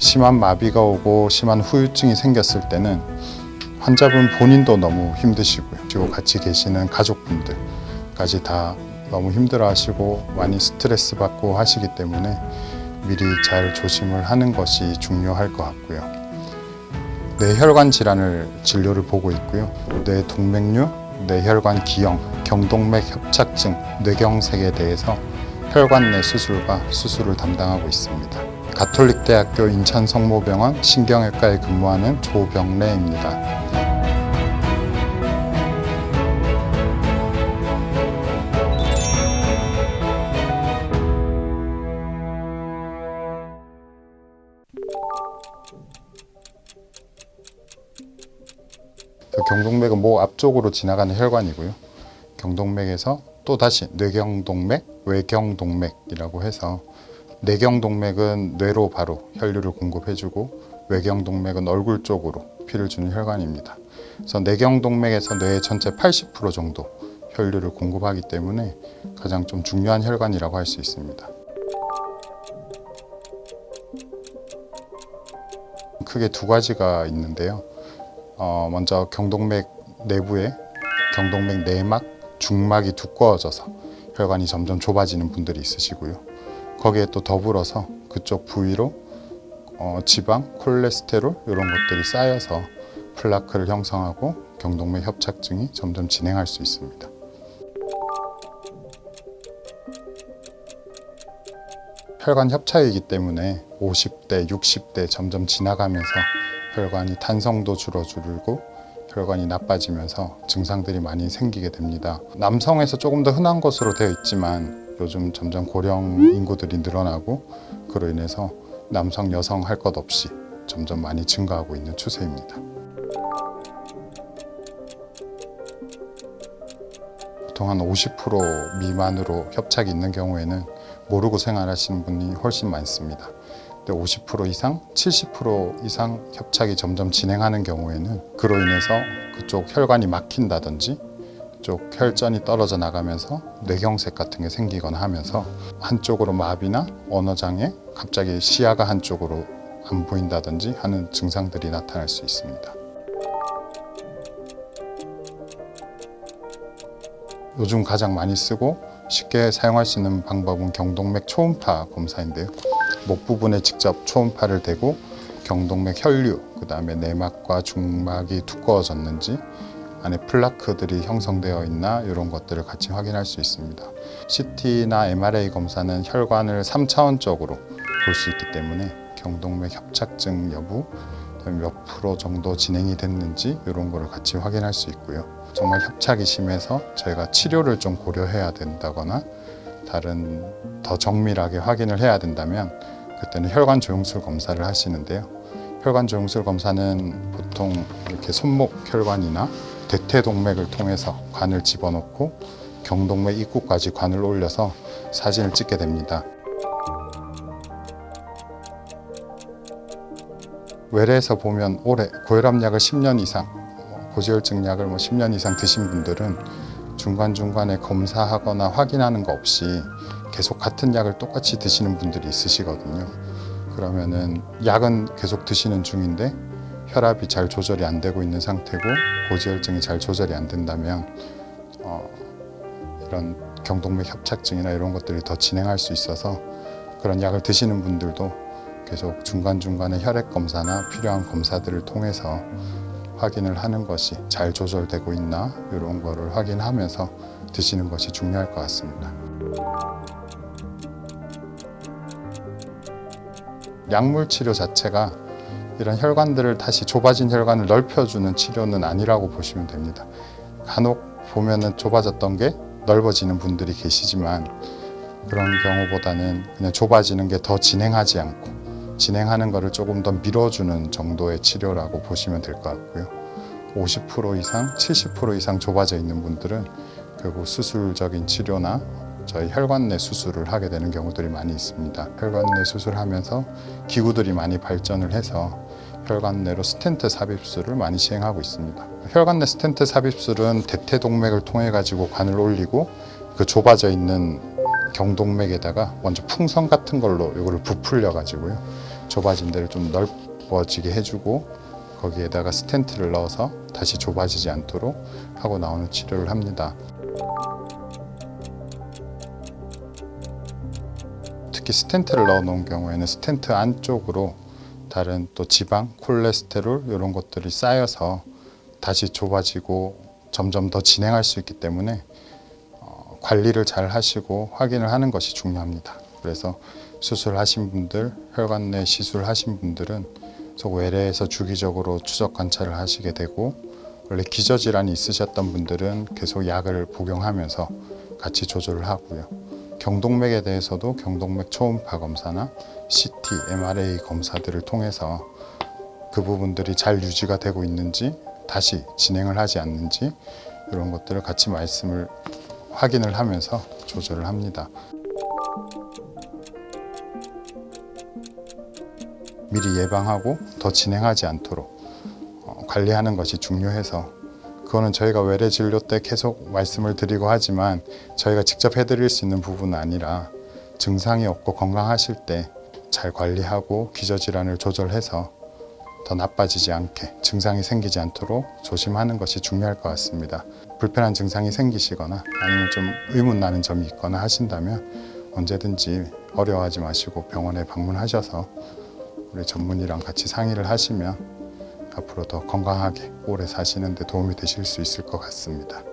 심한 마비가 오고 심한 후유증이 생겼을 때는 환자분 본인도 너무 힘드시고요. 그리고 같이 계시는 가족분들까지 다 너무 힘들어 하시고 많이 스트레스 받고 하시기 때문에 미리 잘 조심을 하는 것이 중요할 것 같고요. 뇌혈관 질환을 진료를 보고 있고요. 뇌동맥류, 뇌혈관 기형, 경동맥 협착증, 뇌경색에 대해서 혈관 내 수술과 수술을 담당하고 있습니다. 가톨릭대학교 인천성모병원 신경외과에 근무하는 조병래입니다. 경동맥은 목 앞쪽으로 지나가는 혈관이고요. 경동맥에서 또 다시 뇌경동맥, 외경동맥이라고 해서 뇌경동맥은 뇌로 바로 혈류를 공급해주고 외경동맥은 얼굴 쪽으로 피를 주는 혈관입니다. 그래서 뇌경동맥에서 뇌의 전체 80% 정도 혈류를 공급하기 때문에 가장 좀 중요한 혈관이라고 할 수 있습니다. 크게 두 가지가 있는데요. 먼저 경동맥 내부에 경동맥 내막, 중막이 두꺼워져서 혈관이 점점 좁아지는 분들이 있으시고요. 거기에 또 더불어서 그쪽 부위로 지방, 콜레스테롤 이런 것들이 쌓여서 플라크를 형성하고 경동맥 협착증이 점점 진행할 수 있습니다. 혈관 협착이기 때문에 50대, 60대 점점 지나가면서 혈관이 탄성도 줄어들고 혈관이 나빠지면서 증상들이 많이 생기게 됩니다. 남성에서 조금 더 흔한 것으로 되어 있지만 요즘 점점 고령 인구들이 늘어나고 그로 인해서 남성, 여성 할 것 없이 점점 많이 증가하고 있는 추세입니다. 보통 한 50% 미만으로 협착이 있는 경우에는 모르고 생활하시는 분이 훨씬 많습니다. 50% 이상, 70% 이상 협착이 점점 진행하는 경우에는 그로 인해서 그쪽 혈관이 막힌다든지 쪽 혈전이 떨어져 나가면서 뇌경색 같은 게 생기거나 하면서 한쪽으로 마비나 언어장애, 갑자기 시야가 한쪽으로 안 보인다든지 하는 증상들이 나타날 수 있습니다. 요즘 가장 많이 쓰고 쉽게 사용할 수 있는 방법은 경동맥 초음파 검사인데요. 목 부분에 직접 초음파를 대고 경동맥 혈류, 그 다음에 내막과 중막이 두꺼워졌는지 안에 플라크들이 형성되어 있나 이런 것들을 같이 확인할 수 있습니다. CT나 MRI 검사는 혈관을 3차원적으로 볼 수 있기 때문에 경동맥 협착증 여부, 몇 프로 정도 진행이 됐는지 이런 거를 같이 확인할 수 있고요. 정말 협착이 심해서 저희가 치료를 좀 고려해야 된다거나 다른 더 정밀하게 확인을 해야 된다면 그때는 혈관 조영술 검사를 하시는데요. 혈관 조영술 검사는 보통 이렇게 손목 혈관이나 대퇴동맥을 통해서 관을 집어넣고 경동맥 입구까지 관을 올려서 사진을 찍게 됩니다. 외래에서 보면 오래 고혈압약을 10년 이상, 고지혈증 약을 10년 이상 드신 분들은 중간중간에 검사하거나 확인하는 거 없이 계속 같은 약을 똑같이 드시는 분들이 있으시거든요. 그러면은 약은 계속 드시는 중인데 혈압이 잘 조절이 안 되고 있는 상태고 고지혈증이 잘 조절이 안 된다면 이런 경동맥 협착증이나 이런 것들이 더 진행할 수 있어서 그런 약을 드시는 분들도 계속 중간중간에 혈액 검사나 필요한 검사들을 통해서 확인을 하는 것이 잘 조절되고 있나 이런 거를 확인하면서 드시는 것이 중요할 것 같습니다. 약물 치료 자체가 이런 혈관들을 다시 좁아진 혈관을 넓혀주는 치료는 아니라고 보시면 됩니다. 간혹 보면은 좁아졌던 게 넓어지는 분들이 계시지만 그런 경우보다는 그냥 좁아지는 게 더 진행하지 않고 진행하는 거를 조금 더 밀어주는 정도의 치료라고 보시면 될 것 같고요. 50% 이상, 70% 이상 좁아져 있는 분들은 결국 수술적인 치료나 저희 혈관 내 수술을 하게 되는 경우들이 많이 있습니다. 혈관 내 수술하면서 기구들이 많이 발전을 해서 혈관 내로 스텐트 삽입술을 많이 시행하고 있습니다. 혈관 내 스텐트 삽입술은 대퇴동맥을 통해 가지고 관을 올리고 그 좁아져 있는 경동맥에다가 먼저 풍선 같은 걸로 이거를 부풀려 가지고요. 좁아진 데를 좀 넓어지게 해주고 거기에다가 스텐트를 넣어서 다시 좁아지지 않도록 하고 나오는 치료를 합니다. 특히 스텐트를 넣어 놓은 경우에는 스텐트 안쪽으로 다른 또 지방, 콜레스테롤 이런 것들이 쌓여서 다시 좁아지고 점점 더 진행할 수 있기 때문에 관리를 잘 하시고 확인을 하는 것이 중요합니다. 그래서 수술하신 분들, 혈관 내 시술하신 분들은 속 외래에서 주기적으로 추적 관찰을 하시게 되고, 원래 기저질환이 있으셨던 분들은 계속 약을 복용하면서 같이 조절을 하고요. 경동맥에 대해서도 경동맥 초음파 검사나 CT, MRA 검사들을 통해서 그 부분들이 잘 유지가 되고 있는지, 다시 진행을 하지 않는지 이런 것들을 같이 확인을 하면서 조절을 합니다. 미리 예방하고 더 진행하지 않도록 관리하는 것이 중요해서, 그거는 저희가 외래 진료 때 계속 말씀을 드리고 하지만 저희가 직접 해드릴 수 있는 부분은 아니라, 증상이 없고 건강하실 때 잘 관리하고 기저질환을 조절해서 더 나빠지지 않게, 증상이 생기지 않도록 조심하는 것이 중요할 것 같습니다. 불편한 증상이 생기시거나 아니면 좀 의문 나는 점이 있거나 하신다면 언제든지 어려워하지 마시고 병원에 방문하셔서 우리 전문의랑 같이 상의를 하시면 앞으로 더 건강하게 오래 사시는 데 도움이 되실 수 있을 것 같습니다.